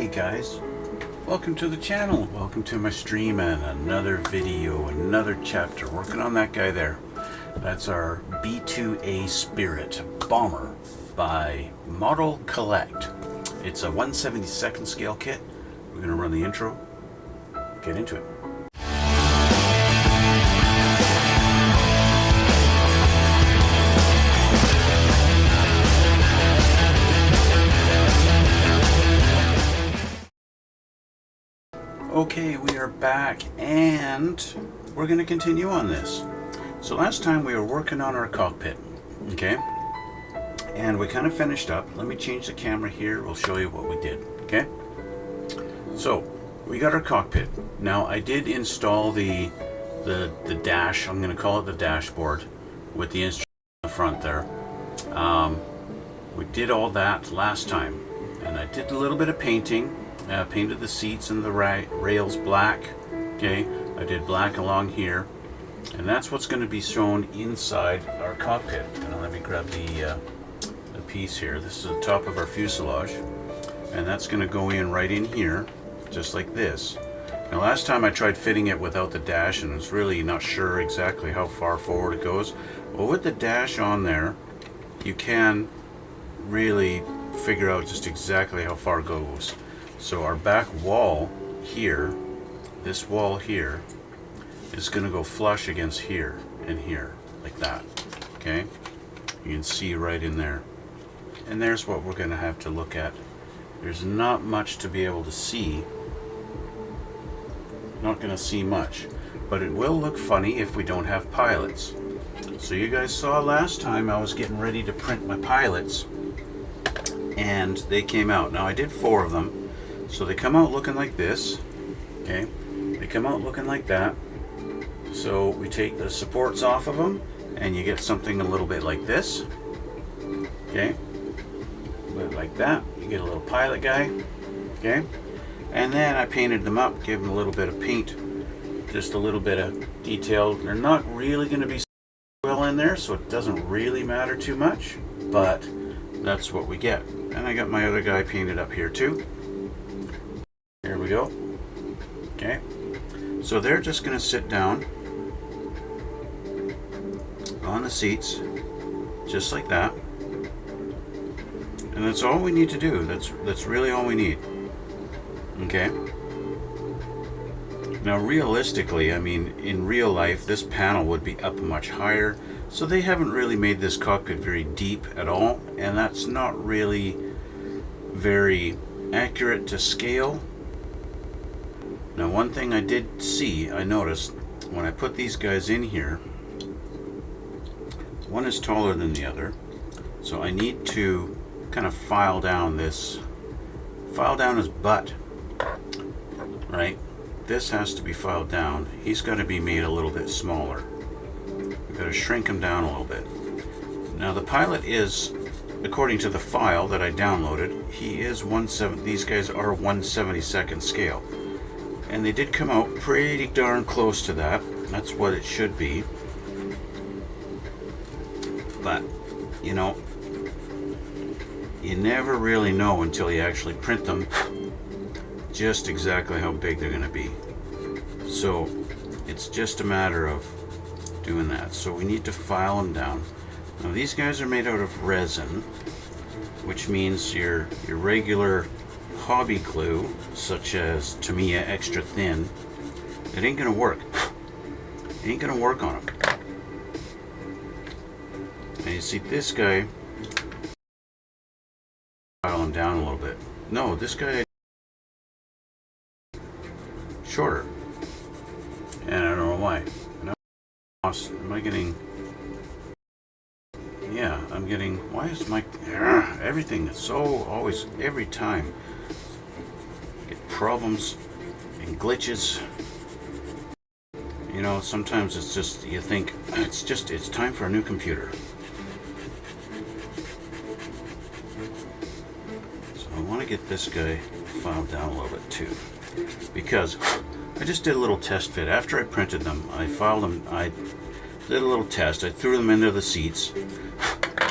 Hey guys, welcome to the channel, welcome to my stream and another video, another chapter, working on that guy there. That's our B-2A Spirit Bomber by Model Collect. It's a 1/72nd scale kit. We're going to run the intro, get into it. Okay, we are back and we're going to continue on this. So last time we were working on our cockpit, okay? And we kind of finished up. Let me change the camera here. We'll show you what we did, okay? So we got our cockpit. Now I did install the dash. I'm going to call it the dashboard with the instrument in the front there. We did all that last time, and I did a little bit of painting. Painted the seats and the rails black. Okay, I did black along here, and that's what's going to be shown inside our cockpit. And let me grab the piece here. This is the top of our fuselage, and that's going to go in right in here, just like this. Now, last time I tried fitting it without the dash, and I was really not sure exactly how far forward it goes. Well, with the dash on there, you can really figure out just exactly how far it goes. So our back wall here, this wall here, is going to go flush against here and here, like that. Okay? You can see right in there. And there's what we're going to have to look at. There's not much to be able to see. Not going to see much. But it will look funny if we don't have pilots. So you guys saw last time I was getting ready to print my pilots, and they came out. Now I did 4 of them. So they come out looking like this, okay? They come out looking like that. So we take the supports off of them, and you get something a little bit like this, okay? Like that. You get a little pilot guy, okay? And then I painted them up, gave them a little bit of paint, just a little bit of detail. They're not really going to be well in there, so it doesn't really matter too much, but that's what we get. And I got my other guy painted up here too. Here we go. Okay, so they're just going to sit down on the seats just like that, and that's all we need to do. That's really all we need. Okay, now realistically, I mean, in real life this panel would be up much higher, so they haven't really made this cockpit very deep at all, and that's not really very accurate to scale. Now, one thing I did see, I noticed, when I put these guys in here, one is taller than the other, so I need to kind of file down his butt, right? This has to be filed down. He's got to be made a little bit smaller. We've got to shrink him down a little bit. Now, the pilot is, according to the file that I downloaded, he is these guys are 1/72nd scale. And they did come out pretty darn close to that. That's what it should be. But, you know, you never really know until you actually print them just exactly how big they're going to be. So it's just a matter of doing that. So we need to file them down. Now these guys are made out of resin, which means your regular hobby glue, such as Tamiya extra thin, it ain't gonna work. It ain't gonna work on them. And you see this guy, file him down a little bit. No, this guy shorter, and I don't know why. Am I getting? Yeah, I'm getting. Why is my everything so always every time? Problems and glitches. You know, sometimes it's just, you think it's time for a new computer. So I want to get this guy filed down a little bit too, because I just did a little test fit. After I printed them, I filed them, I did a little test. I threw them into the seats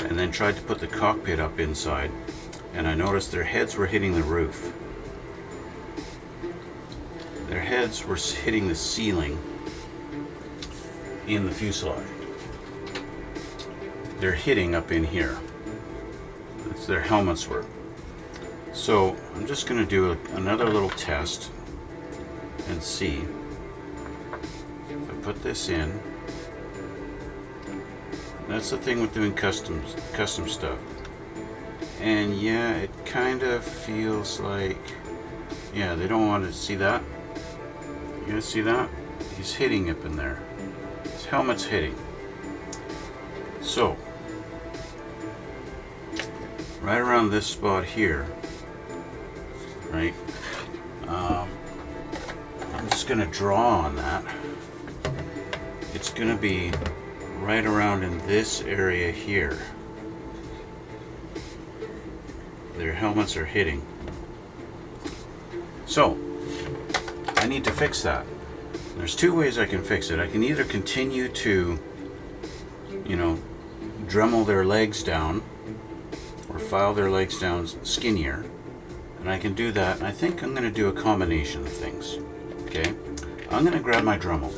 and then tried to put the cockpit up inside, and I noticed their heads were hitting the roof. their heads were hitting the ceiling in the fuselage. They're hitting up in here. That's their helmets were. So I'm just going to do another little test and see. If I put this in, that's the thing with doing custom stuff. And yeah, it kind of feels like, yeah, they don't want to see that. You guys see that? He's hitting up in there. His helmet's hitting. So, right around this spot here, right? I'm just going to draw on that. It's going to be right around in this area here. Their helmets are hitting. So, I need to fix that. There's two ways I can fix it. I can either continue to, Dremel their legs down, or file their legs down skinnier, and I can do that. And I think I'm going to do a combination of things. Okay, I'm going to grab my Dremel.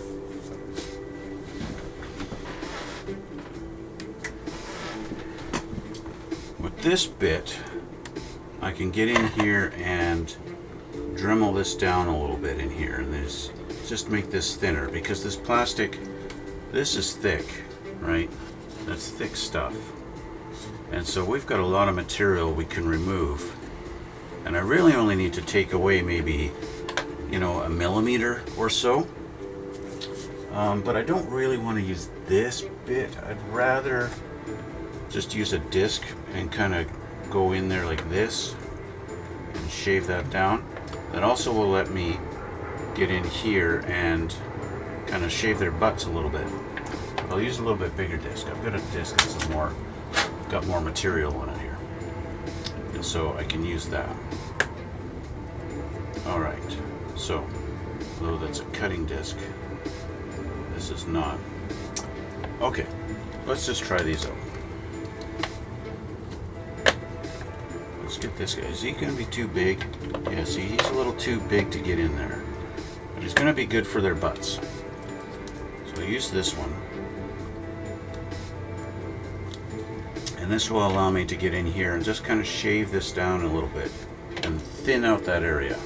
With this bit, I can get in here and Dremel this down a little bit in here, and just make this thinner, because this plastic, this is thick, right? That's thick stuff. And so we've got a lot of material we can remove. And I really only need to take away maybe, a millimeter or so. But I don't really want to use this bit. I'd rather just use a disc and kind of go in there like this and shave that down. That also will let me get in here and kind of shave their butts a little bit. I'll use a little bit bigger disc. I've got a disc that's got more material on it here, and so I can use that. All right. So, although that's a cutting disc, this is not. Okay. Let's just try these out. Let's get this guy. Is he going to be too big? Yeah, see, he's a little too big to get in there. But he's going to be good for their butts. So I'll use this one. And this will allow me to get in here and just kind of shave this down a little bit and thin out that area.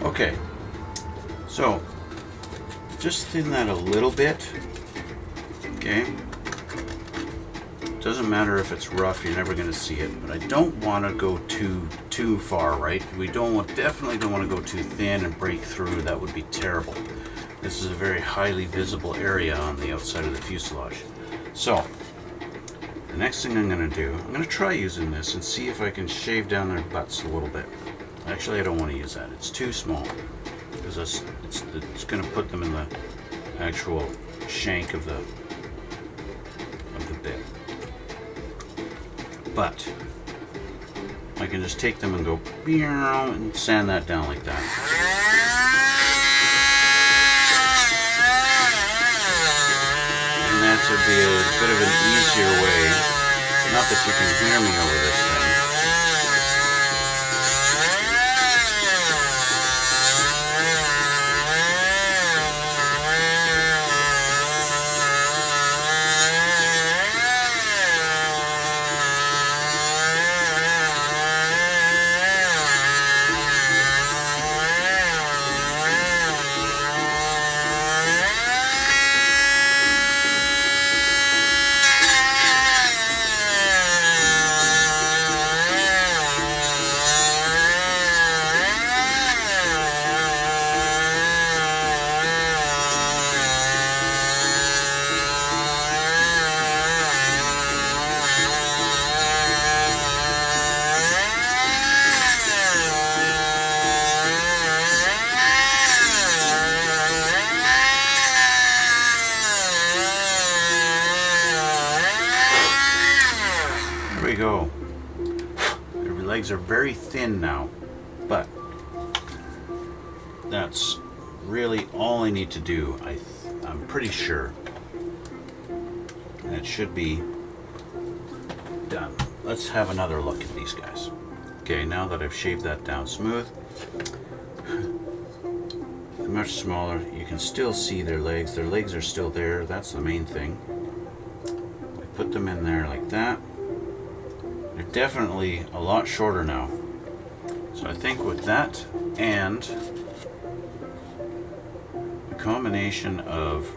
Okay, so just thin that a little bit. Okay, doesn't matter if it's rough, you're never going to see it, but I don't want to go too far, right? We definitely don't want to go too thin and break through. That would be terrible. This is a very highly visible area on the outside of the fuselage. So the next thing I'm going to do, I'm going to try using this and see if I can shave down their butts a little bit. Actually, I don't want to use that. It's too small, because it's going to put them in the actual shank of the bit. But I can just take them and go and sand that down like that. And that should be a bit of an easier way. Not that you can hear me over this thing. you go. Their legs are very thin now, but that's really all I need to do. I'm pretty sure that should be done. Let's have another look at these guys. Okay, now that I've shaved that down smooth, they're much smaller. You can still see their legs. Their legs are still there. That's the main thing. I put them in there like that. They're definitely a lot shorter now. So I think with that and the combination of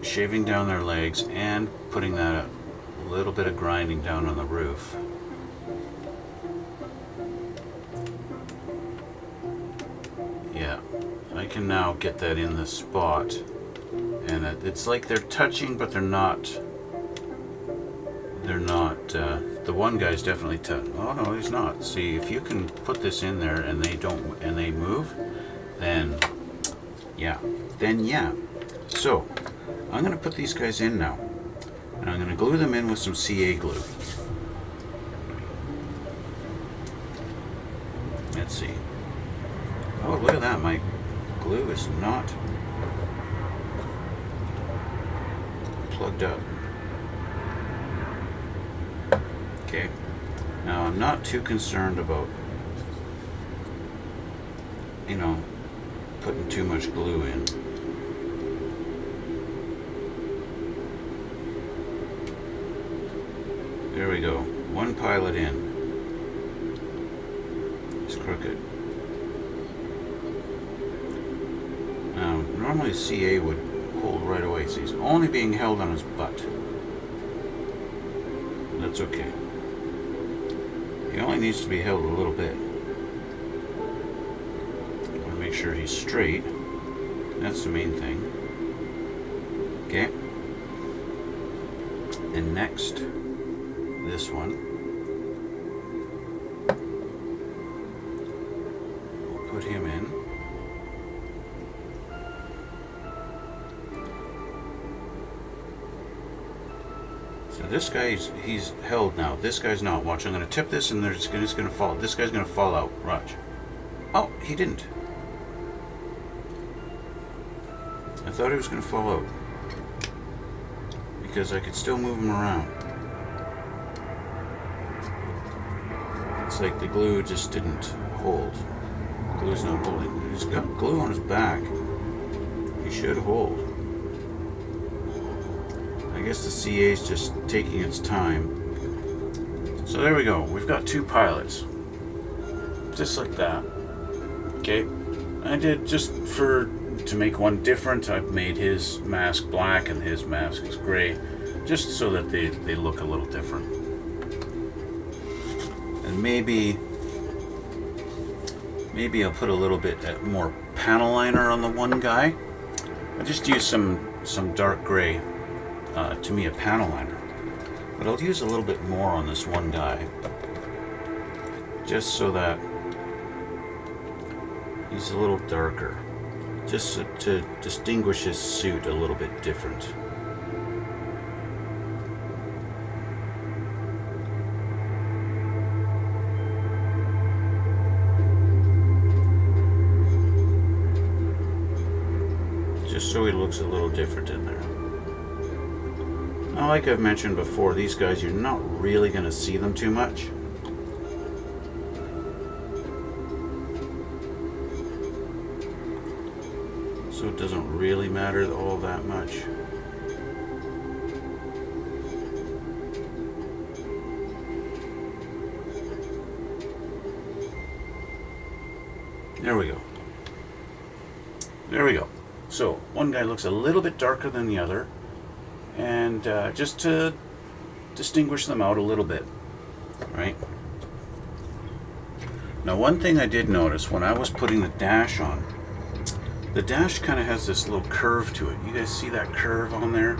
shaving down their legs and putting that a little bit of grinding down on the roof, yeah, I can now get that in the spot, and it's like they're touching, but they're not. The one guy's definitely oh no, he's not. See, if you can put this in there and they move, then yeah. So I'm gonna put these guys in now, and I'm gonna glue them in with some CA glue. Let's see. Oh, look at that, my glue is not plugged up. Okay, now I'm not too concerned about, putting too much glue in. There we go, one pilot in. It's crooked. Now, normally CA would hold right away, so he's only being held on his butt. That's okay. He only needs to be held a little bit. I want to make sure he's straight. That's the main thing. Okay. And next, this one. We'll put him in. So this guy, he's held now. This guy's not. Watch, I'm going to tip this and it's going to fall. This guy's going to fall out. Watch. Oh, he didn't. I thought he was going to fall out, because I could still move him around. It's like the glue just didn't hold. The glue's not holding. He's got glue on his back. He should hold. I guess the CA is just taking its time. So there we go. We've got two pilots. Just like that. Okay. I did just to make one different. I've made his mask black and his mask is gray, just so that they look a little different. And maybe I'll put a little bit more panel liner on the one guy. I just use some dark gray, to me a panel liner, but I'll use a little bit more on this one guy, just so that he's a little darker, just to distinguish his suit a little bit different. Just so he looks a little different in there. Now, like I've mentioned before, these guys, you're not really going to see them too much. So it doesn't really matter all that much. There we go. There we go. So one guy looks a little bit darker than the other, and just to distinguish them out a little bit, right? Now, one thing I did notice when I was putting the dash on, the dash kind of has this little curve to it. You guys see that curve on there?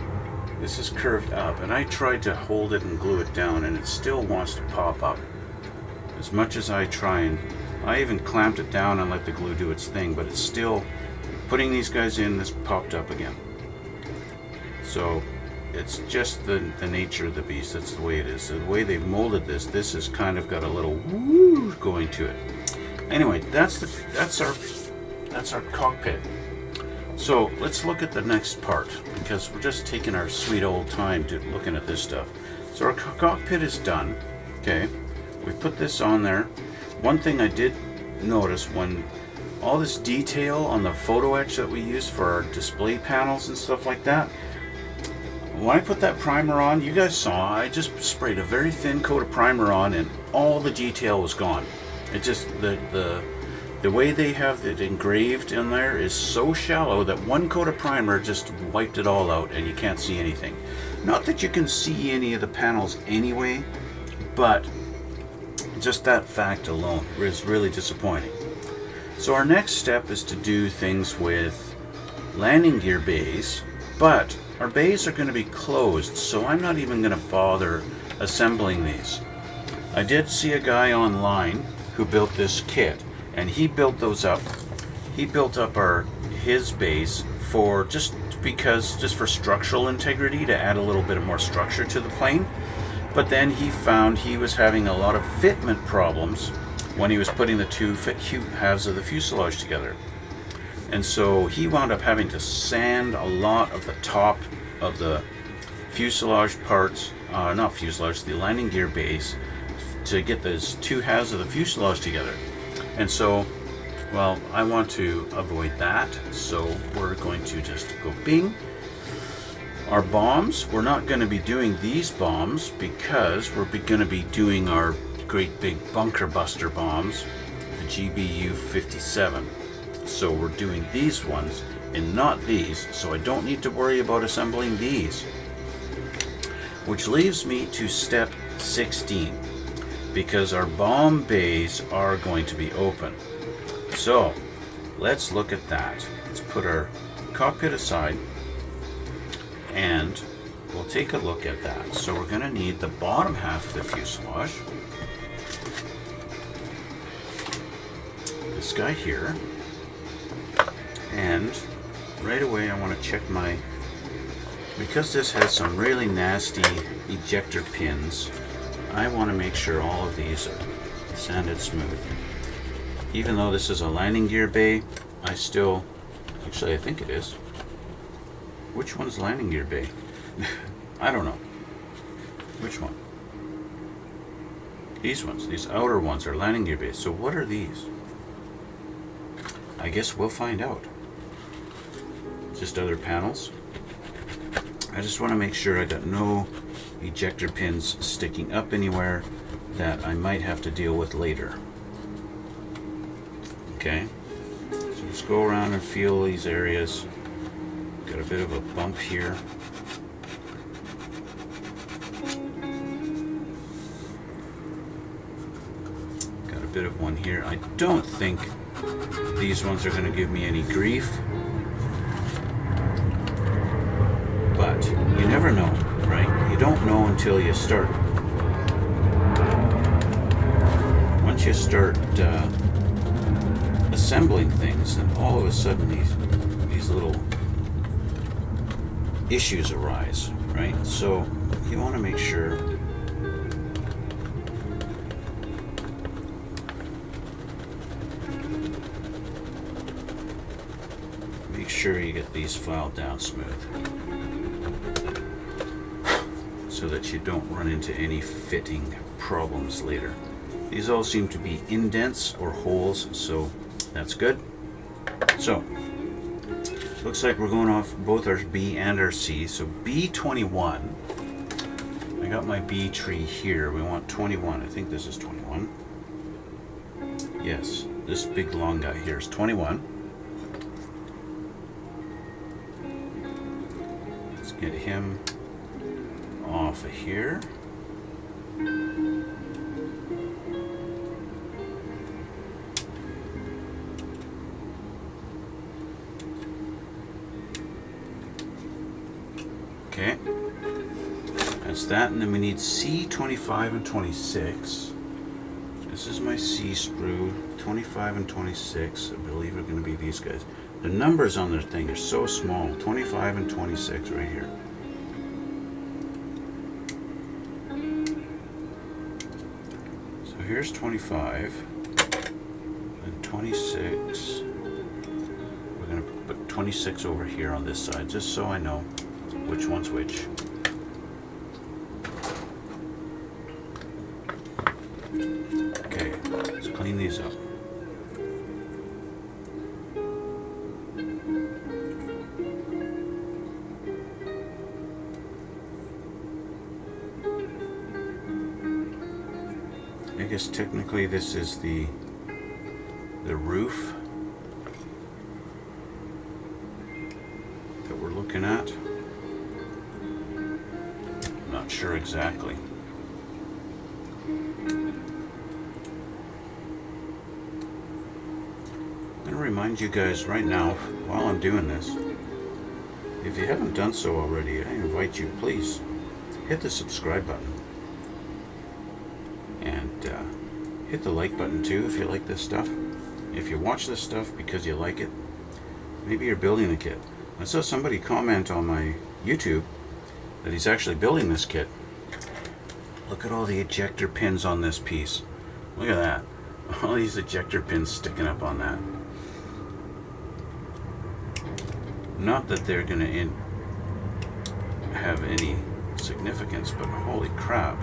This is curved up, and I tried to hold it and glue it down, and it still wants to pop up. As much as I try, and I even clamped it down and let the glue do its thing, but it's still, putting these guys in, this popped up again. So it's just the nature of the beast. That's the way it is. The way they've molded this has kind of got a little woo going to it. Anyway, that's our cockpit. So let's look at the next part, because we're just taking our sweet old time to looking at this stuff. So our cockpit is done. Okay, we put this on there. One thing I did notice, when all this detail on the photo etch that we use for our display panels and stuff like that, when I put that primer on, you guys saw, I just sprayed a very thin coat of primer on and all the detail was gone. It just, the way they have it engraved in there is so shallow that one coat of primer just wiped it all out and you can't see anything. Not that you can see any of the panels anyway, but just that fact alone is really disappointing. So our next step is to do things with landing gear bays, but our bays are going to be closed, so I'm not even going to bother assembling these. I did see a guy online who built this kit, and he built those up. He built up his bays for just for structural integrity, to add a little bit of more structure to the plane. But then he found he was having a lot of fitment problems when he was putting the two halves of the fuselage together. And so he wound up having to sand a lot of the top of the fuselage parts, not fuselage, the landing gear bays, to get those two halves of the fuselage together. And so, well, I want to avoid that, so we're going to just go bing. Our bombs, we're not going to be doing these bombs because we're going to be doing our great big bunker buster bombs, the GBU 57. So we're doing these ones and not these, so I don't need to worry about assembling these. Which leaves me to step 16, because our bomb bays are going to be open. So let's look at that. Let's put our cockpit aside and we'll take a look at that. So we're going to need the bottom half of the fuselage, this guy here, and right away I want to check because this has some really nasty ejector pins, I want to make sure all of these are sanded smooth. Even though this is a landing gear bay, I think it is. Which one's landing gear bay? I don't know. Which one? These ones, these outer ones are landing gear bays. So what are these? I guess we'll find out. Just other panels. I just want to make sure I got no ejector pins sticking up anywhere that I might have to deal with later. Okay, so just go around and feel these areas. Got a bit of a bump here. Got a bit of one here. I don't think these ones are going to give me any grief, but you never know, right? You don't know until you start. Once you start assembling things, and all of a sudden these little issues arise, right? So you want to make sure you get these filed down smooth so that you don't run into any fitting problems later. These all seem to be indents or holes, so that's good. So looks like we're going off both our B and our C. So B21, I got my B tree here. We want 21. I think this is 21. Yes, this big long guy here is 21. Let's get him off of here. Okay, that's that, and then we need C 25 and 26. This is my C sprue, 25 and 26. I believe are going to be these guys. The numbers on their thing are so small, 25 and 26 right here. So here's 25 and 26. We're going to put 26 over here on this side, just so I know which one's which. Okay, let's clean these up. I guess technically this is the roof that we're looking at. I'm not sure exactly. I'm going to remind you guys right now, while I'm doing this, if you haven't done so already, I invite you, please hit the subscribe button. And hit the like button too if you like this stuff. If you watch this stuff because you like it, maybe you're building a kit. I saw somebody comment on my YouTube that he's actually building this kit. Look at all the ejector pins on this piece. Look at that. All these ejector pins sticking up on that. Not that they're going to have any significance, but holy crap.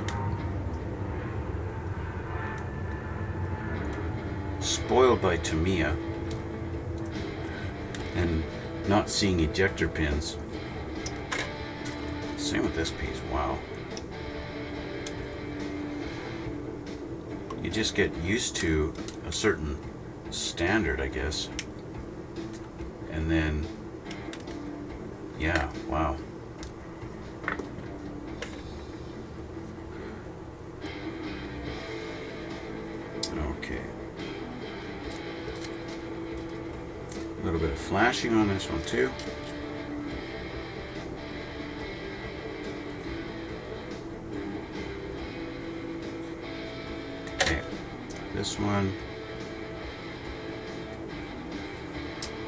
Spoiled by Tamiya and not seeing ejector pins. Same with this piece. Wow. You just get used to a certain standard, I guess. And then, yeah, wow. Okay. A little bit of flashing on this one too. Okay, this one,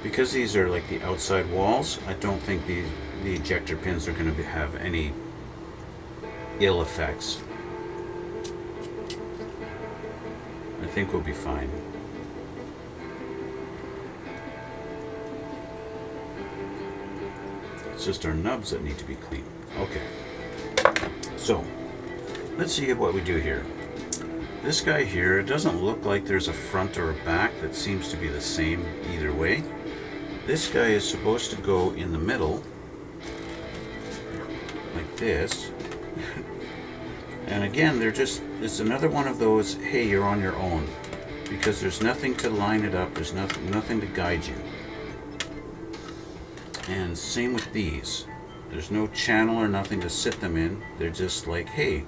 because these are like the outside walls, I don't think the ejector pins are going to have any ill effects. I think we'll be fine. It's just our nubs that need to be cleaned. Okay. So, let's see what we do here. This guy here, it doesn't look like there's a front or a back that seems to be the same either way. This guy is supposed to go in the middle, like this. And again, it's another one of those, hey, you're on your own. Because there's nothing to line it up, there's nothing to guide you. And same with these. There's no channel or nothing to sit them in. They're just like, hey,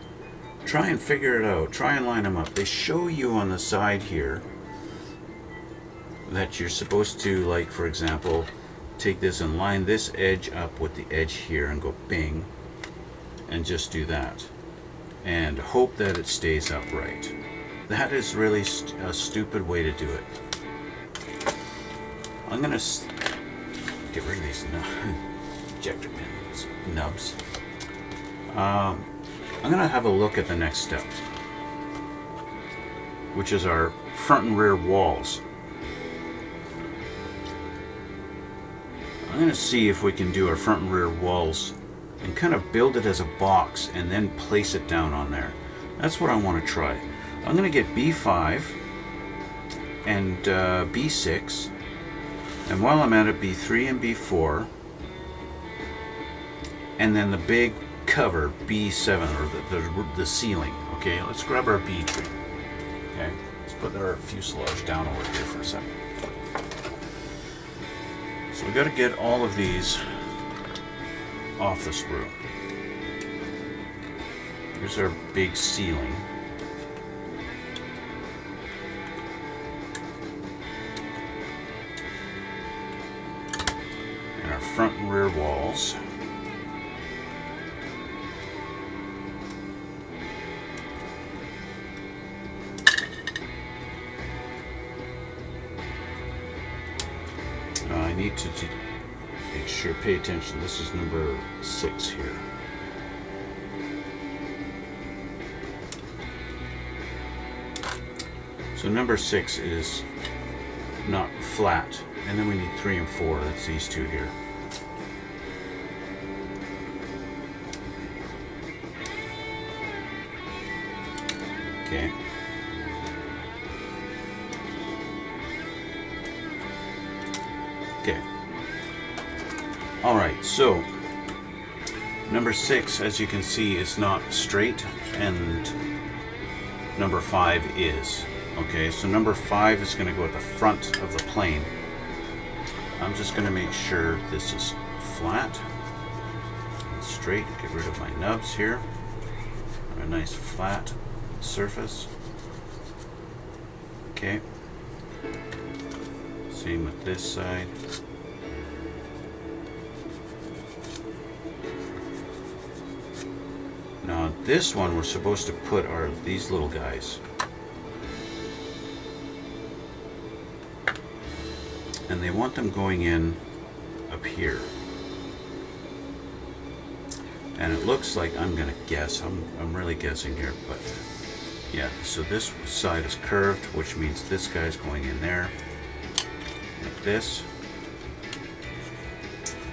try and figure it out. Try and line them up. They show you on the side here that you're supposed to, like, for example, take this and line this edge up with the edge here and go bing. And just do that. And hope that it stays upright. That is really a stupid way to do it. I'm going to get rid of these ejector pins, nubs. I'm going to have a look at the next step, which is our front and rear walls. I'm going to see if we can do our front and rear walls and kind of build it as a box and then place it down on there. That's what I want to try. I'm going to get B5 and B6, and while I'm at it, B3 and B4, and then the big cover, B7, or the ceiling. Okay, let's grab our B3. Okay, let's put our fuselage down over here for a second. So we got to get all of these off the sprue. Here's our big ceiling. And our front and rear walls. I need to make sure, pay attention. This is number 6 here. So number 6 is not flat. And then we need 3 and 4. That's these two here. Okay. Okay. All right, so number 6, as you can see, is not straight, and number 5 is. Okay, so number 5 is going to go at the front of the plane. I'm just going to make sure this is flat and straight. Get rid of my nubs here. A nice flat surface. Okay. Same with this side. Now this one we're supposed to put are these little guys. And they want them going in up here. And it looks like, I'm gonna guess, I'm really guessing here, but yeah, so this side is curved, which means this guy's going in there, like this.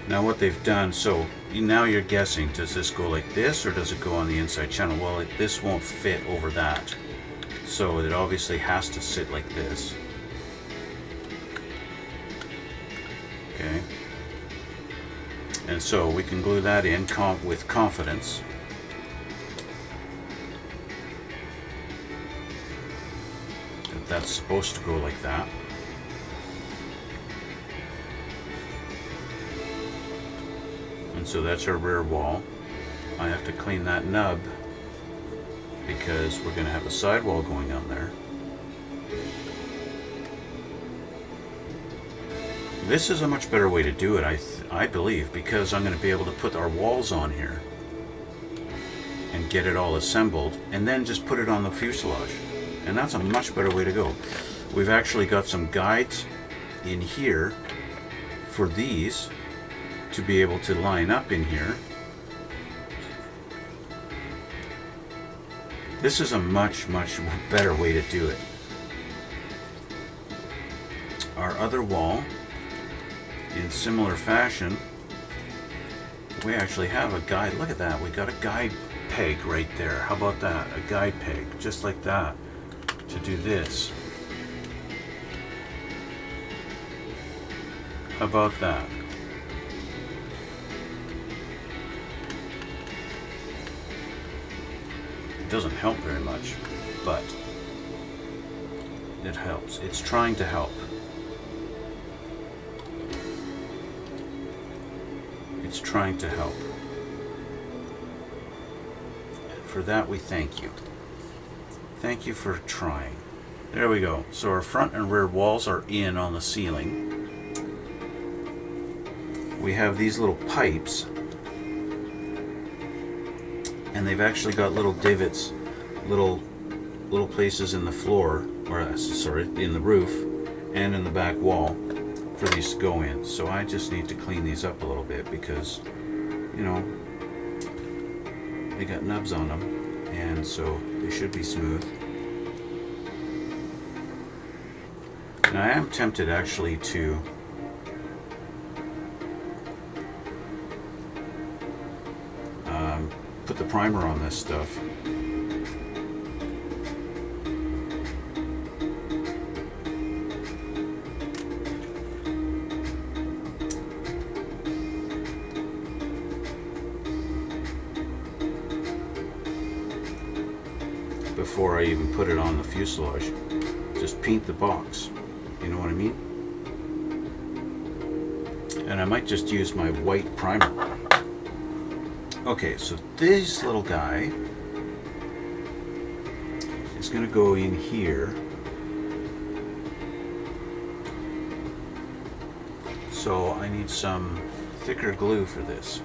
Now what they've done, so now you're guessing, does this go like this or does it go on the inside channel? Well, this won't fit over that. So it obviously has to sit like this. Okay. And so we can glue that in with confidence. That's supposed to go like that. And so that's our rear wall. I have to clean that nub because we're going to have a sidewall going on there. This is a much better way to do it, I believe, because I'm going to be able to put our walls on here and get it all assembled and then just put it on the fuselage. And that's a much better way to go. We've actually got some guides in here for these to be able to line up in here. This is a much, much better way to do it. Our other wall, in similar fashion, we actually have a guide. Look at that, we got a guide peg right there. How about that? A guide peg, just like that, to do this. How about that? It doesn't help very much, but it helps. It's trying to help. It's trying to help. And for that we thank you. Thank you for trying. There we go. So our front and rear walls are in on the ceiling. We have these little pipes, and they've actually got little divots, little places in the floor, or sorry, in the roof and in the back wall for these to go in. So I just need to clean these up a little bit because, you know, they got nubs on them, and so they should be smooth. And I am tempted actually to put the primer on this stuff. Before I even put it on the fuselage. Just paint the box. You know what I mean? And I might just use my white primer. Okay, so this little guy is going to go in here. So I need some thicker glue for this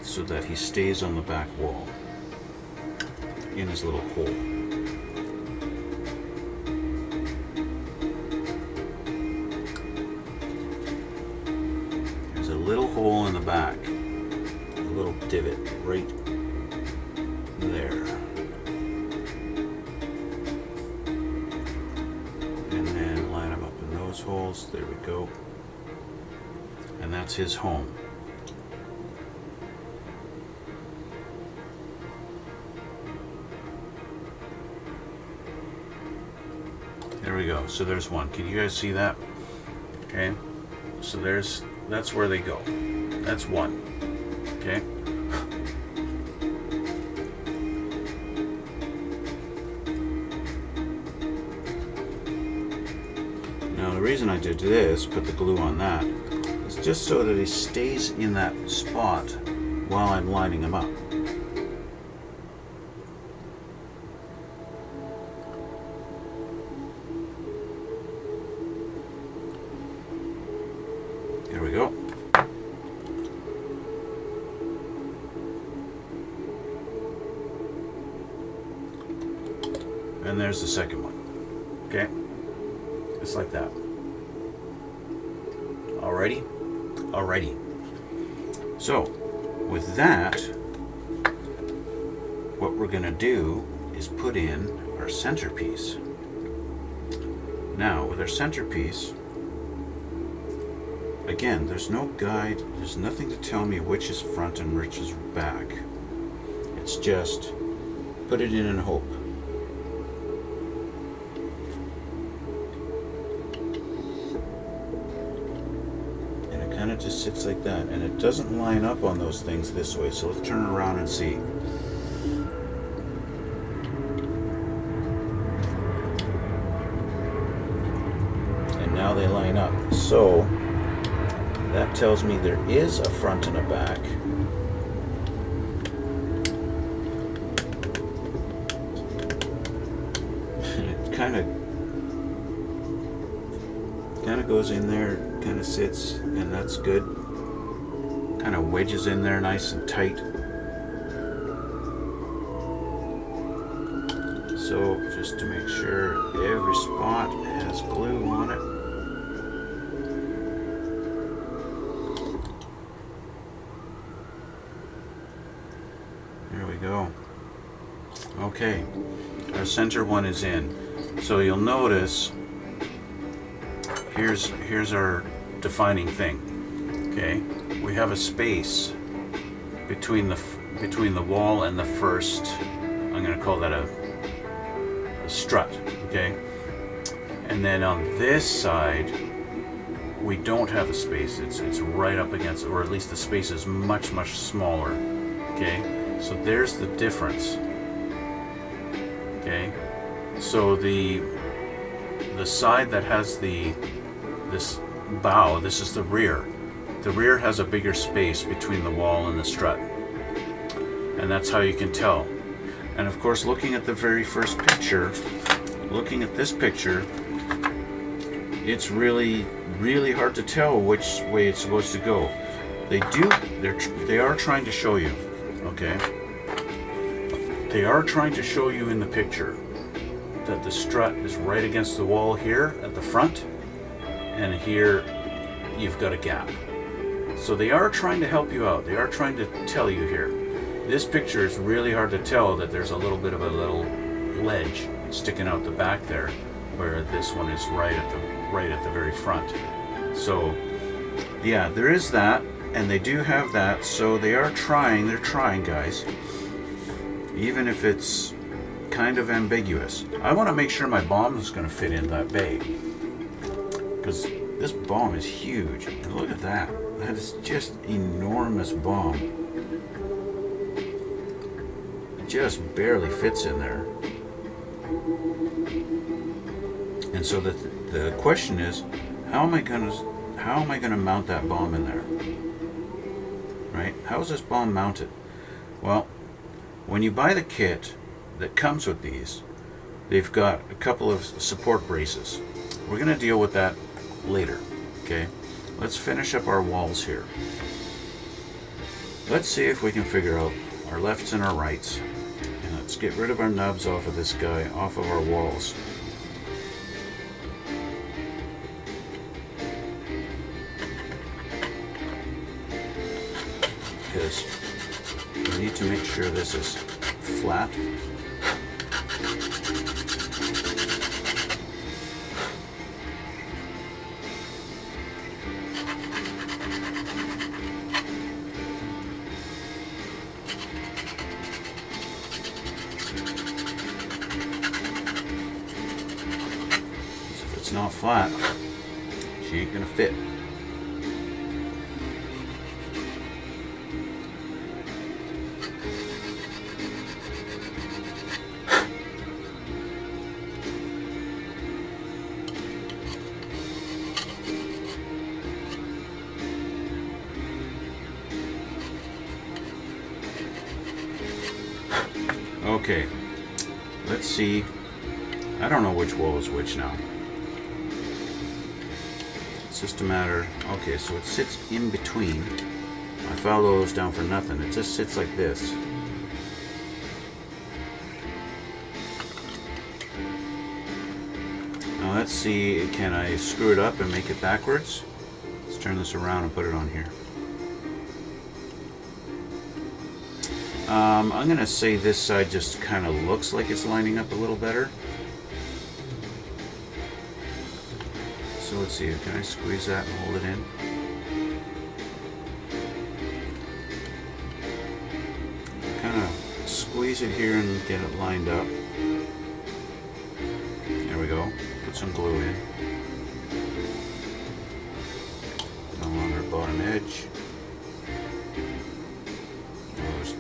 so that he stays on the back wall in his little hole. There's a little hole in the back, a little divot right there. house. There we go. And that's his home. There we go. So there's one. Can you guys see that? Okay. So that's where they go. That's one. Okay. Now the reason I did this, put the glue on that, is just so that he stays in that spot while I'm lining him up. There we go. And there's the second one. Okay? Just like that. Alrighty? Alrighty. So, with that, what we're going to do is put in our centerpiece. Now, with our centerpiece, again, there's no guide, there's nothing to tell me which is front and which is back. It's just put it in and hope. And it kind of just sits like that, and it doesn't line up on those things this way, so let's turn it around and see. And now they line up. So that tells me there is a front and a back. And it kind of goes in there, kind of sits, and that's good. Kind of wedges in there nice and tight. So just to make sure every spot has glue on it. There we go. Okay, our center one is in. So you'll notice here's our defining thing. Okay, we have a space between the wall and the first. I'm going to call that a strut. Okay, and then on this side we don't have a space. It's right up against, or at least the space is much much smaller. Okay. So there's the difference. Okay, so the side that has this bow, this is the rear. The rear has a bigger space between the wall and the strut, and that's how you can tell. And of course, looking at the very first picture, looking at this picture, it's really hard to tell which way it's supposed to go. They are trying to show you. Okay, they are trying to show you in the picture that the strut is right against the wall here at the front, and here you've got a gap. So they are trying to help you out. They are trying to tell you here. This picture is really hard to tell that there's a little bit of a little ledge sticking out the back there, where this one is right at the very front. So yeah, there is that. And they do have that, so they're trying, guys. Even if it's kind of ambiguous. I want to make sure my bomb is going to fit in that bay. Because this bomb is huge. And look at that. That is just enormous bomb. It just barely fits in there. And so the question is, how am I going to mount that bomb in there? Right? How is this bomb mounted? Well, when you buy the kit that comes with these, they've got a couple of support braces. We're going to deal with that later. Okay? Let's finish up our walls here. Let's see if we can figure out our lefts and our rights. And let's get rid of our nubs off of this guy, off of our walls. Because we need to make sure this is flat. If it's not flat, she ain't gonna fit. Okay, let's see. I don't know which wall is which now. It's just a matter. Okay, so it sits in between. I filed those down for nothing. It just sits like this. Now let's see, can I screw it up and make it backwards? Let's turn this around and put it on here. I'm going to say this side just kind of looks like it's lining up a little better. So let's see, can I squeeze that and hold it in? Kind of squeeze it here and get it lined up. There we go. Put some glue in. Along our bottom edge.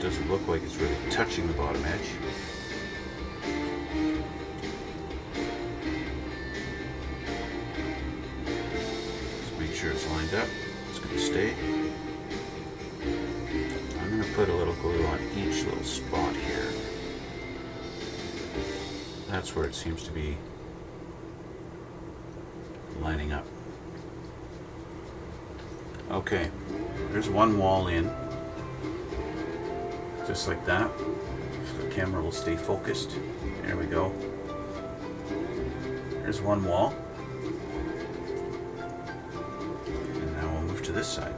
Doesn't look like it's really touching the bottom edge. Just make sure it's lined up. It's going to stay. I'm going to put a little glue on each little spot here. That's where it seems to be lining up. Okay, there's one wall in. Just like that. So the camera will stay focused. There we go. There's one wall. And now we'll move to this side.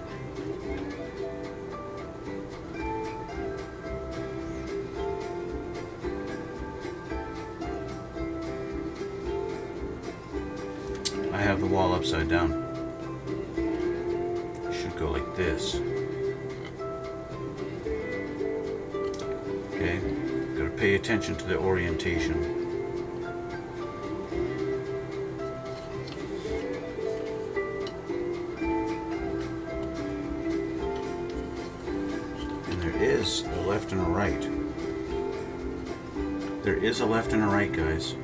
I have the wall upside down. It should go like this. Okay, gotta pay attention to the orientation. And there is a left and a right. There is a left and a right, guys.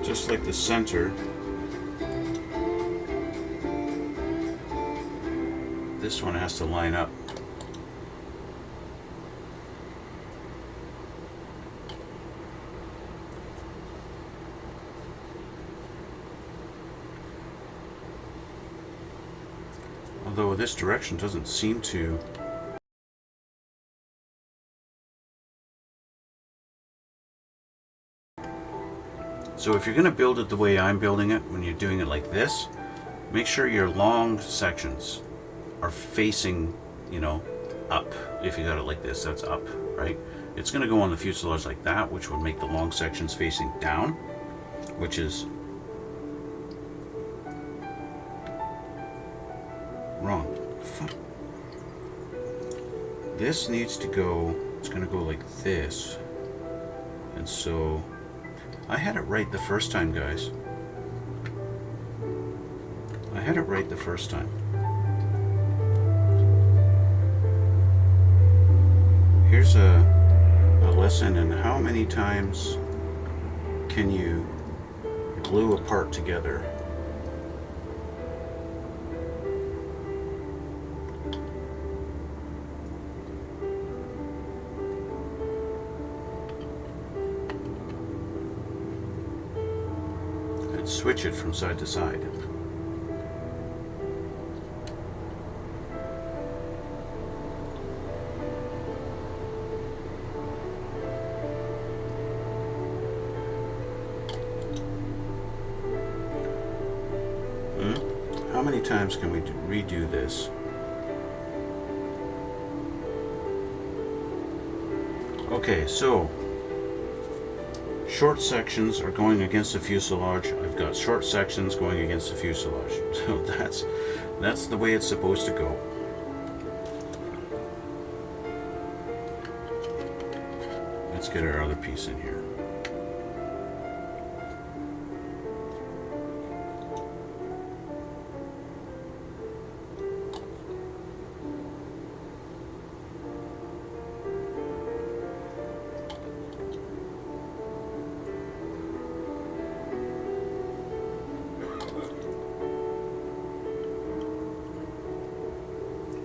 Just like the center, this one has to line up. Although this direction doesn't seem to. So if you're going to build it the way I'm building it, when you're doing it like this, make sure your long sections are facing, up. If you got it like this, that's up, right? It's going to go on the fuselage like that, which would make the long sections facing down, which is wrong. This needs to go, it's going to go like this. And so I had it right the first time, guys. I had it right the first time. Here's a lesson in how many times can you glue a part together. Switch it from side to side. How many times can we redo this? Okay, so short sections are going against the fuselage. I've got short sections going against the fuselage. So that's the way it's supposed to go. Let's get our other piece in here.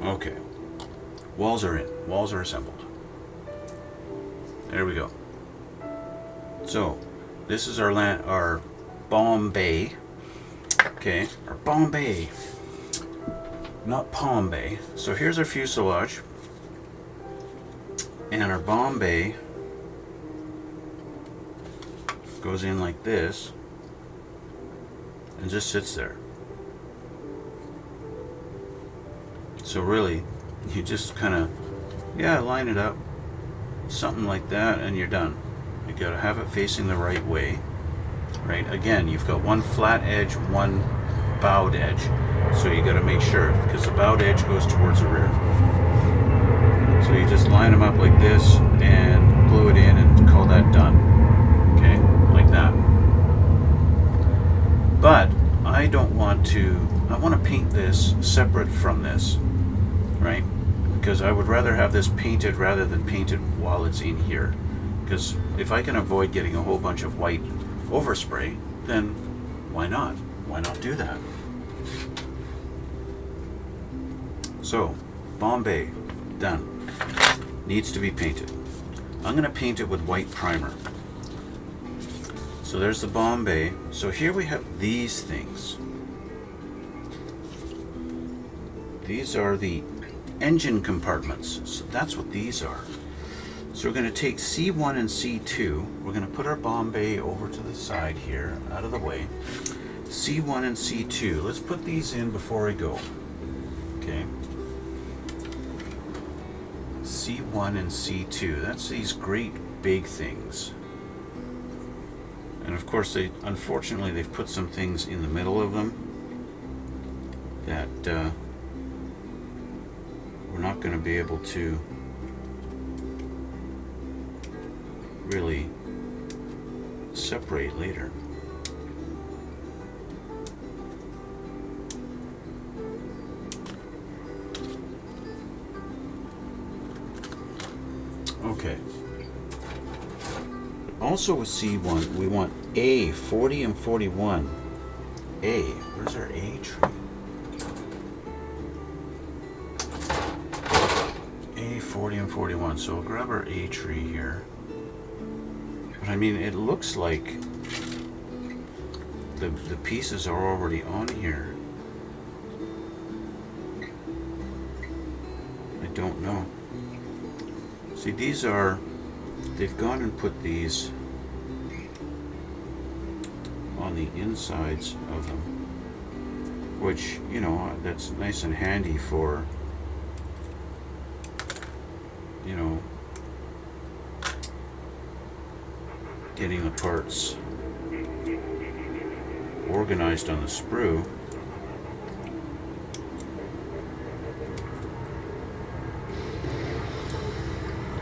Okay, walls are in, walls are assembled. There we go. So, this is our bomb bay. Okay, our bomb bay, not palm bay. So here's our fuselage, and our bomb bay goes in like this, and just sits there. So really, you just kind of, line it up, something like that, and you're done. You got to have it facing the right way, right? Again, you've got one flat edge, one bowed edge, so you got to make sure, because the bowed edge goes towards the rear. So you just line them up like this and glue it in and call that done. Okay, like that. But I don't want to. I want to paint this separate from this. Right? Because I would rather have this painted rather than painted while it's in here. Because if I can avoid getting a whole bunch of white overspray, then why not? Why not do that? So, bomb bay, done. Needs to be painted. I'm going to paint it with white primer. So there's the bomb bay. So here we have these things. These are the engine compartments. So that's what these are. So we're going to take C1 and C2. We're going to put our bomb bay over to the side here, out of the way. C1 and C2. Let's put these in before I go. Okay. C1 and C2. That's these great big things. And of course, unfortunately, they've put some things in the middle of them that we're not going to be able to really separate later. Okay. Also with C1, we want A, 40 and 41. A, where's our A tree? A, 40 and 41. So we'll grab our A tree here. But I mean, it looks like the pieces are already on here. I don't know. See, they've gone and put these on the insides of them, which, you know, that's nice and handy for, you know, getting the parts organized on the sprue.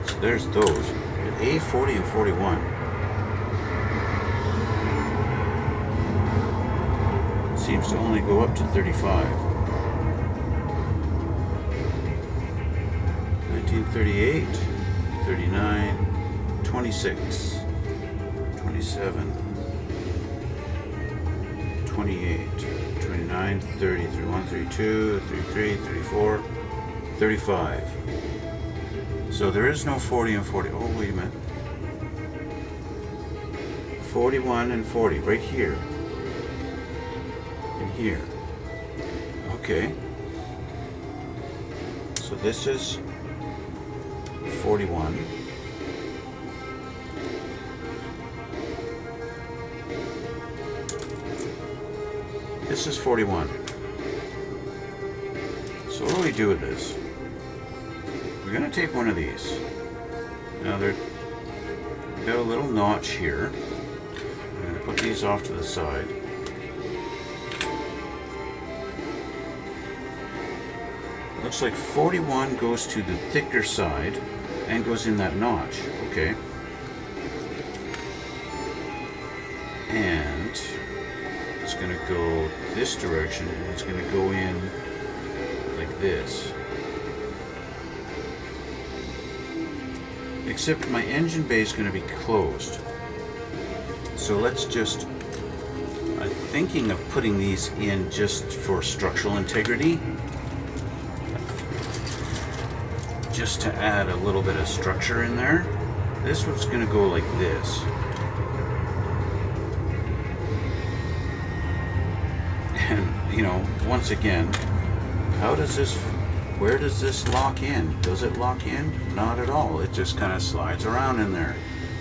So there's those. A, 40 and 41. Seems to only go up to 35. 1938, 39, 26, 27, 28, 29, 30, 31, 32, 33, 34, 35. So there is no 40 and 40. Oh, wait a minute. 41 and 40, right here. And here. Okay. So this is 41. This is 41. So what do we do with this? We're going to take one of these. Now we've got a little notch here. I'm going to put these off to the side. Looks like 41 goes to the thicker side and goes in that notch. Okay. And it's going to go this direction, and it's going to go in like this. Except my engine bay is going to be closed. So let's just, I'm thinking of putting these in just for structural integrity. Just to add a little bit of structure in there. This one's going to go like this. And, you know, once again, how does this, where does this lock in? Does it lock in? Not at all. It just kind of slides around in there.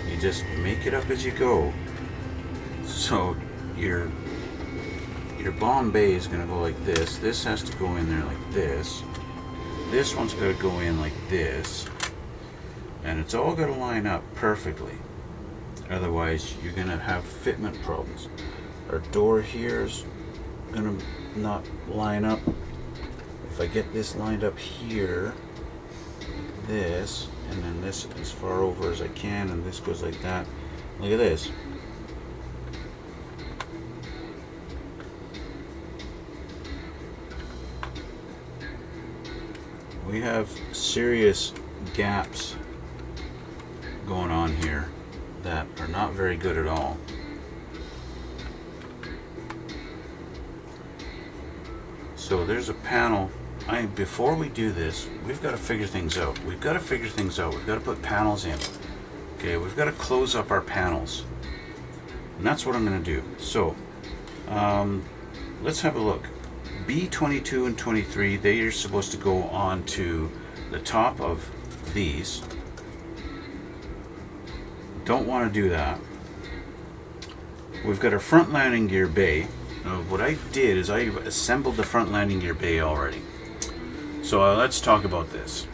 You just make it up as you go. So your bomb bay is going to go like this. This has to go in there like this. This one's got to go in like this. And it's all got to line up perfectly. Otherwise, you're going to have fitment problems. Our door here is going to not line up. If I get this lined up here, this, and then this as far over as I can, and this goes like that. Look at this. We have serious gaps going on here that are not very good at all. So there's a panel. Before we do this, we've got to figure things out. We've got to put panels in. Okay, we've got to close up our panels. And that's what I'm going to do. So let's have a look. B22 and 23, they are supposed to go on to the top of these. Don't want to do that. We've got our front landing gear bay. Now, what I did is I assembled the front landing gear bay already. So let's talk about this.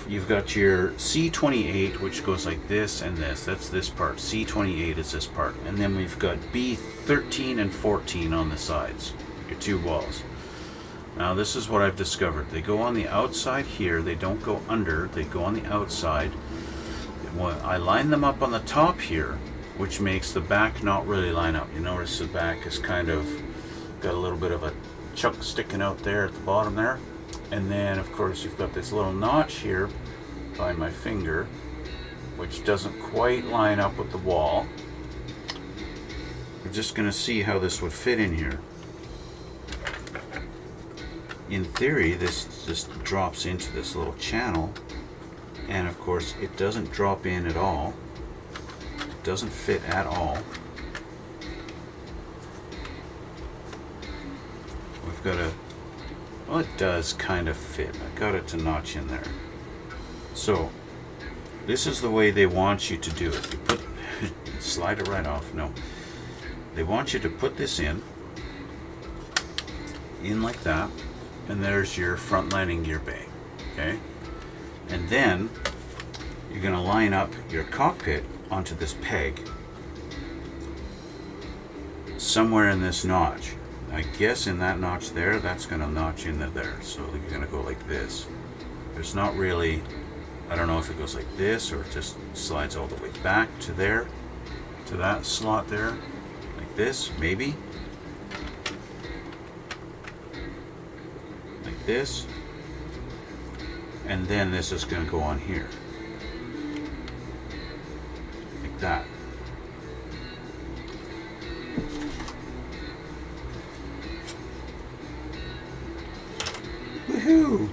You've got your C28, which goes like this and this. That's this part. C28 is this part. And then we've got B13 and 14 on the sides. Your two walls. Now this is what I've discovered. They go on the outside here. They don't go under. They go on the outside. I line them up on the top here, which makes the back not really line up. You notice the back is kind of got a little bit of a chunk sticking out there at the bottom there. And then of course you've got this little notch here by my finger, which doesn't quite line up with the wall. We're just going to see how this would fit in here. In theory, this just drops into this little channel, and of course it doesn't drop in at all. It doesn't fit at all. We've got a, well, it does kind of fit. I got it to notch in there. So this is the way they want you to do it. You put, slide it right off. No, they want you to put this in like that. And there's your front landing gear bay, okay? And then you're going to line up your cockpit onto this peg somewhere in this notch. I guess in that notch there, that's going to notch into there. So you're going to go like this. There's not really, I don't know if it goes like this or it just slides all the way back to there, to that slot there, like this, maybe. This, and then this is going to go on here like that. Woohoo!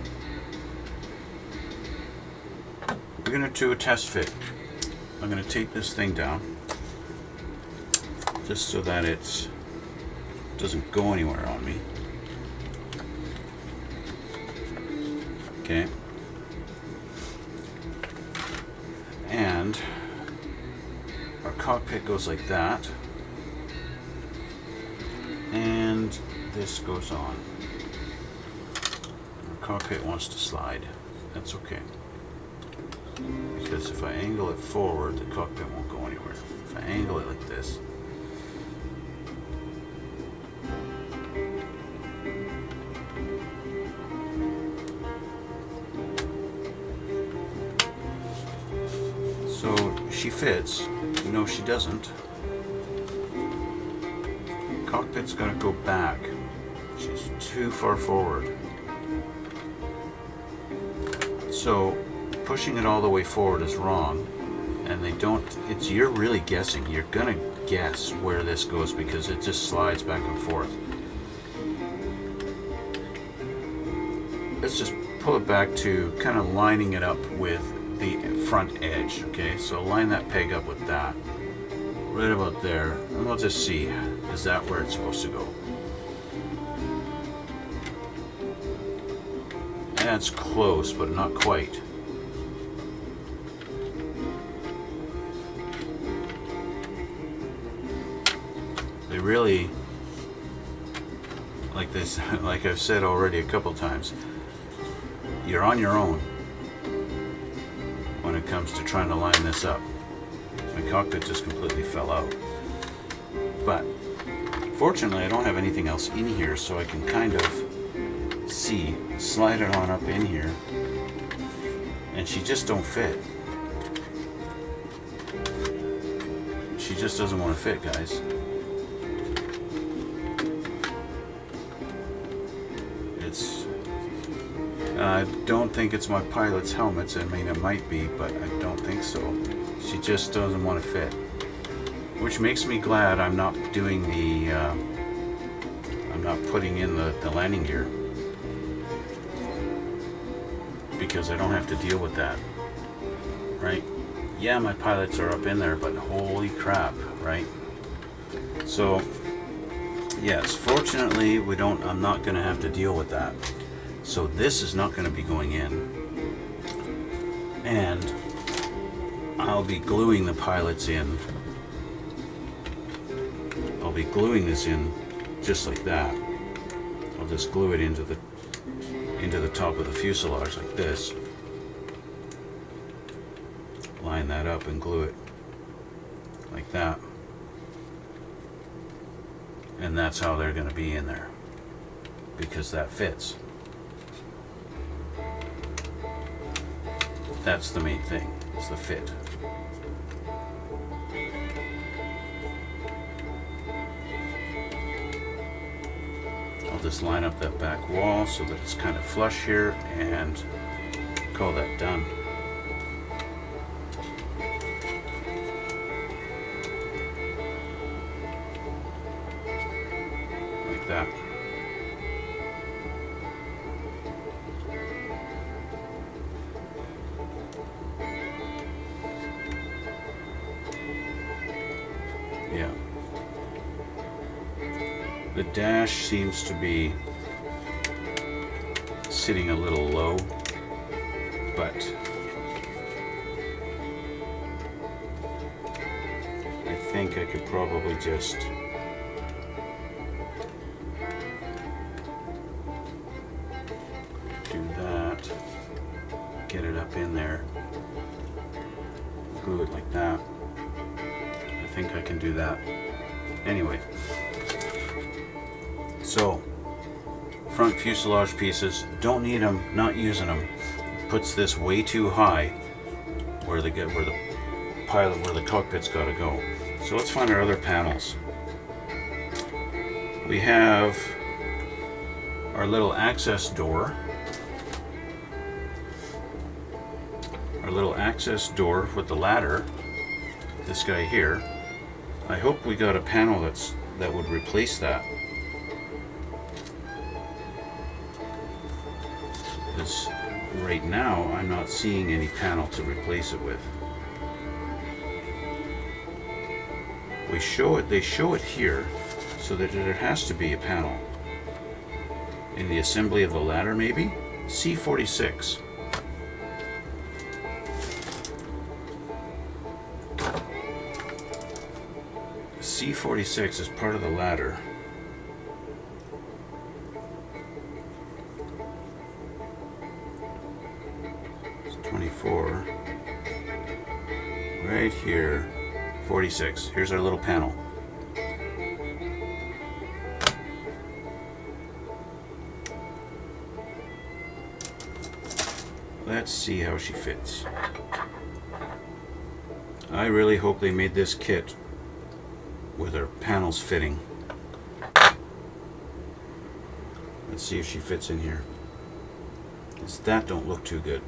We're going to do a test fit. I'm going to tape this thing down just so that it doesn't go anywhere on me. Okay, and our cockpit goes like that, and this goes on. cockpit wants to slide. That's okay. Because if I angle it forward, the cockpit won't go anywhere. If I angle it like this, so she fits. No, she doesn't. Cockpit's got to go back. She's too far forward. So pushing it all the way forward is wrong, and they don't. You're really guessing. You're gonna guess where this goes because it just slides back and forth. Let's just pull it back to kind of lining it up with the front edge. Okay, so line that peg up with that, right about there, and we'll just see, is that where it's supposed to go? That's close, but not quite. They really, like this, like I've said already a couple times, you're on your own when it comes to trying to line this up. My cockpit just completely fell out. But fortunately I don't have anything else in here, so I can kind of see, slide it on up in here, and she just don't fit. She just doesn't want to fit, guys. I don't think it's my pilot's helmets. I mean, it might be, but I don't think so. She just doesn't want to fit, which makes me glad I'm not doing the I'm not putting in the landing gear, because I don't have to deal with that, right? Yeah, my pilots are up in there, but holy crap, right? So yes, fortunately I'm not going to have to deal with that. So this is not going to be going in, and I'll be gluing the pilots in. I'll be gluing this in just like that. I'll just glue it into the top of the fuselage like this. Line that up and glue it like that. And that's how they're going to be in there, because that fits. That's the main thing, is the fit. I'll just line up that back wall so that it's kind of flush here and call that done. Like that. Yeah. The dash seems to be sitting a little low, but I think I could probably just do that, get it up in there, glue it like that. I think I can do that. Anyway, so front fuselage pieces, don't need them, not using them. Puts this way too high where the cockpit's got to go. So let's find our other panels. We have our little access door. Our little access door with the ladder. This guy here. I hope we got a panel that would replace that. Because right now I'm not seeing any panel to replace it with. They show it here, so that there has to be a panel. In the assembly of the ladder, maybe? C46. C46 is part of the ladder. 24. Right here, 46. Here's our little panel. Let's see how she fits. I really hope they made this kit with her panels fitting. Let's see if she fits in here. Because that don't look too good.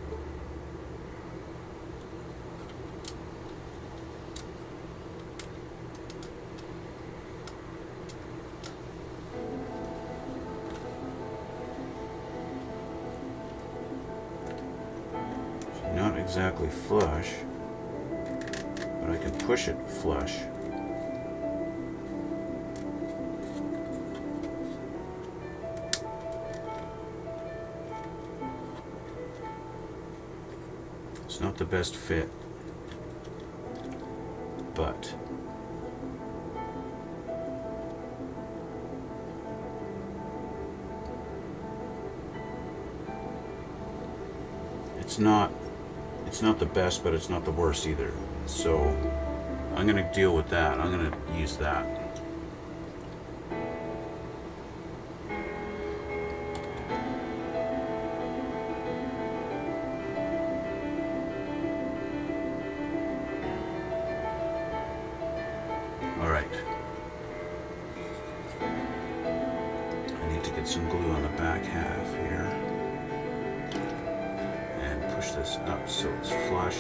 Not exactly flush, but I can push it flush. It's not the best fit, but it's not the best, but it's not the worst either. So I'm going to deal with that. I'm going to use that. All right. I need to get some glue on the back half here. Push this up so it's flush.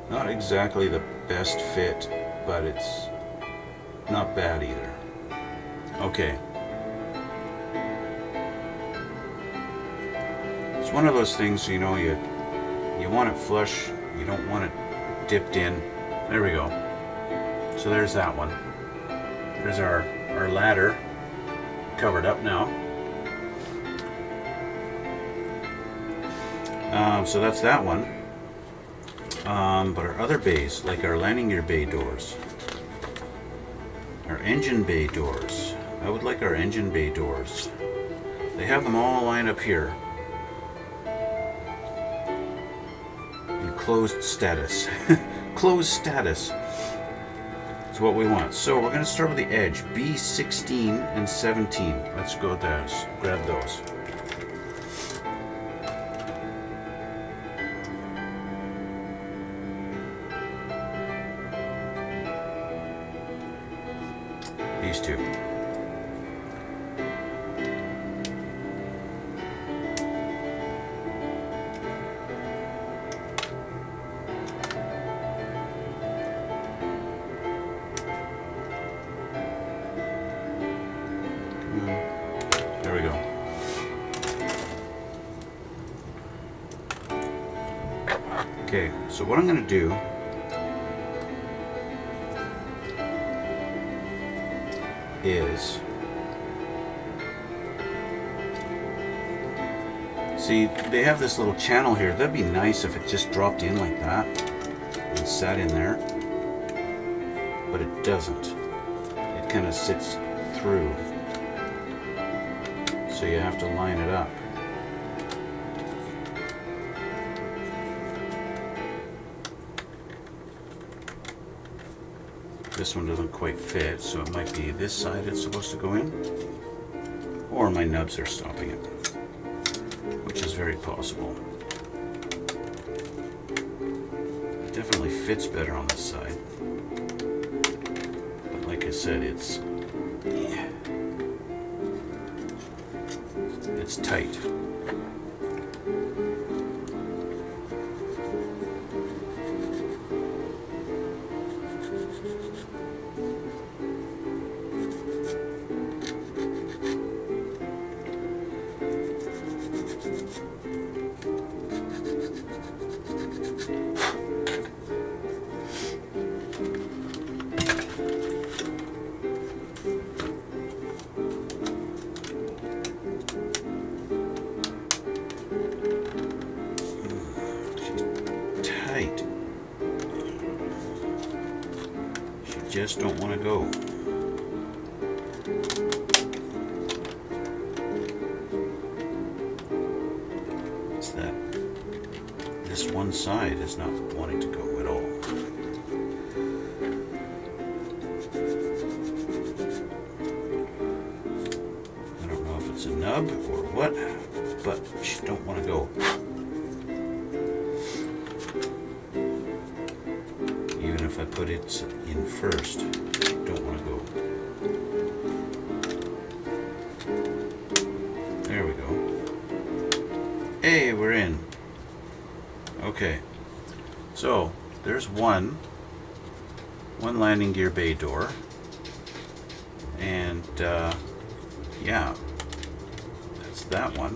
Not exactly the best fit, but it's not bad either. Okay. It's one of those things, you know, you want it flush, you don't want it dipped in. There we go. So there's that one. There's our ladder covered up now. So that's that one. But our other bays, like our landing gear bay doors, our engine bay doors. I would like our engine bay doors. They have them all lined up here in closed status. Closed status. That's what we want. So we're going to start with the edge, B16 and 17. Let's go those. Grab those. These two. There we go. Okay, so what I'm going to do is, see, they have this little channel here. That'd be nice if it just dropped in like that and sat in there, but it doesn't. It kind of sits through, so you have to line it up. This one doesn't quite fit, so it might be this side it's supposed to go in, or my nubs are stopping it, which is very possible. It definitely fits better on this side, but like I said, it's tight. just don't want to go. It's that this one side is not wanting to go at all. I don't know if it's a nub or what, but you don't want to go. Even if I put it in first, don't want to go. There we go. Hey, we're in. Okay, so there's one landing gear bay door, and yeah, that's that one.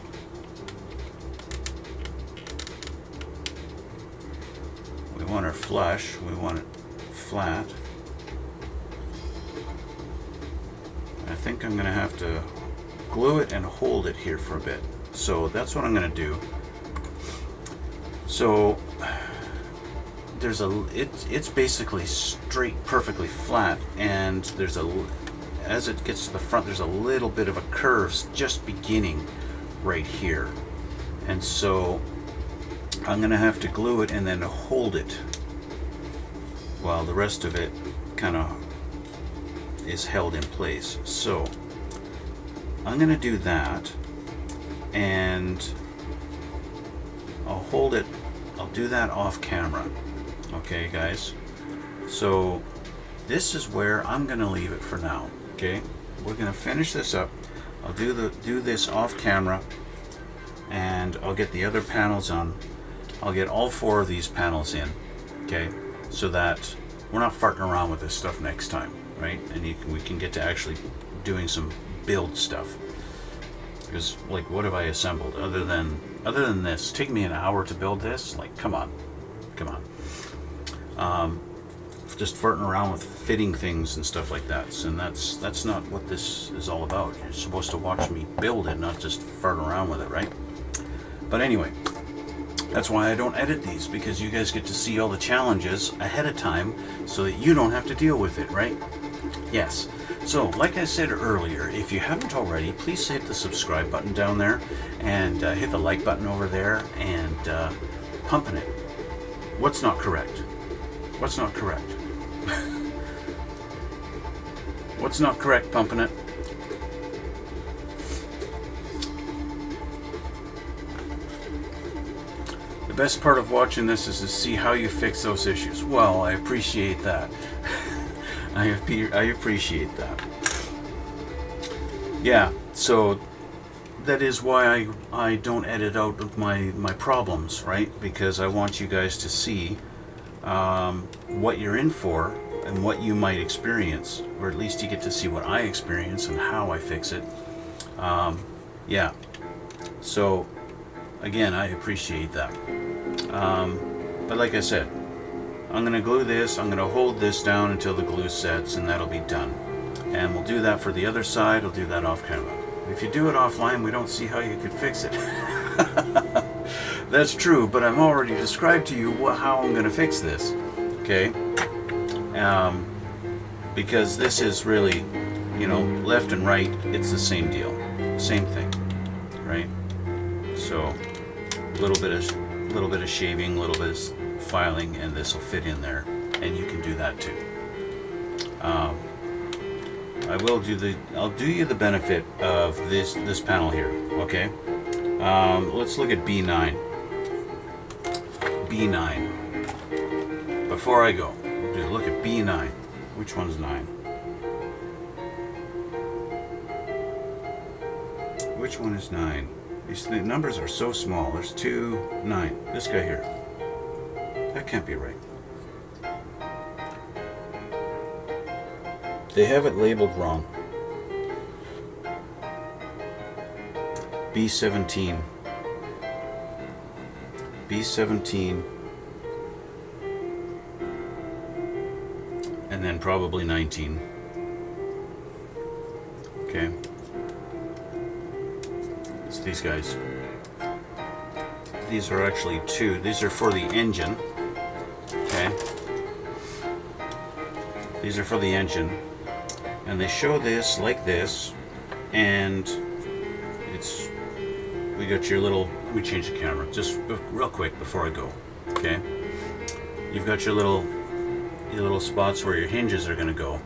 We want her flush, we want it flat. I think I'm gonna have to glue it and hold it here for a bit. So that's what I'm gonna do. So there's it's basically straight, perfectly flat, and there's as it gets to the front, there's a little bit of a curve just beginning right here, and so I'm gonna have to glue it and then hold it while the rest of it kind of is held in place. So I'm gonna do that, and I'll hold it. I'll do that off camera. Okay, guys? So this is where I'm gonna leave it for now. Okay? We're gonna finish this up. I'll do this off camera, and I'll get the other panels on. I'll get all 4 of these panels in. Okay? So that we're not farting around with this stuff next time, right? And we can get to actually doing some build stuff. Because, like, what have I assembled other than this? Take me an hour to build this? Like, come on. Just farting around with fitting things and stuff like that. And that's not what this is all about. You're supposed to watch me build it, not just fart around with it, right? But anyway, that's why I don't edit these, because you guys get to see all the challenges ahead of time so that you don't have to deal with it, right? Yes. So, like I said earlier, if you haven't already, please hit the subscribe button down there, and hit the like button over there, and pumping it. What's not correct? What's not correct? What's not correct, pumping it? The best part of watching this is to see how you fix those issues. Well, I appreciate that. I appreciate that. Yeah, so that is why I don't edit out my problems, right? Because I want you guys to see what you're in for and what you might experience, or at least you get to see what I experience and how I fix it. Yeah, so again, I appreciate that. But like I said, I'm going to glue this, I'm going to hold this down until the glue sets, and that'll be done. And we'll do that for the other side. I'll do that off camera. If you do it offline, we don't see how you could fix it. That's true, but I've already described to you how I'm going to fix this. Okay? Because this is really, left and right, it's the same deal. Same thing. Right? So, a little bit of shaving, a little bit of filing, and this will fit in there, and you can do that too. I'll do you the benefit of this panel here. Okay, let's look at B9. Before I go, look at B9. Which one's 9? Which one is 9? The numbers are so small. There's 2, 9. This guy here. That can't be right. They have it labeled wrong. B17. B17. And then probably 19. Okay. It's these guys. These are actually 2. These are for the engine. Okay. These are for the engine, and they show this like this, and we got your little, let me change the camera just real quick before I go. Okay, you've got your little spots where your hinges are going to go.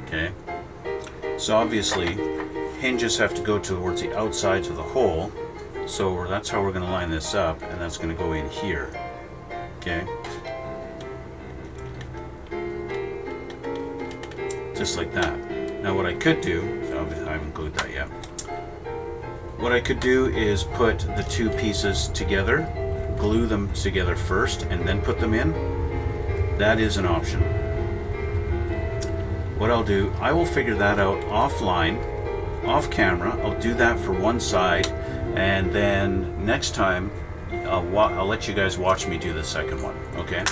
Okay, so obviously hinges have to go towards the outsides of the hole, so that's how we're going to line this up, and that's going to go in here. Okay, just like that. Now what I could do, I haven't glued that yet. What I could do is put the two pieces together, glue them together first, and then put them in. That is an option. What I'll do, I will figure that out offline, off camera. I'll do that for one side, and then next time I'll let you guys watch me do the second one. Okay?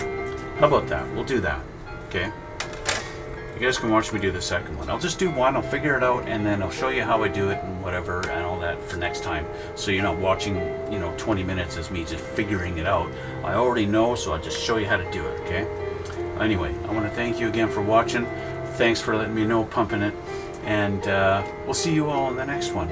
How about that? We'll do that. Okay? You guys can watch me do the second one. I'll just do one, I'll figure it out, and then I'll show you how I do it and whatever and all that for next time. So you're not watching, 20 minutes as me just figuring it out. I already know, so I'll just show you how to do it, okay? Anyway, I want to thank you again for watching. Thanks for letting me know, pumping it. And we'll see you all in the next one.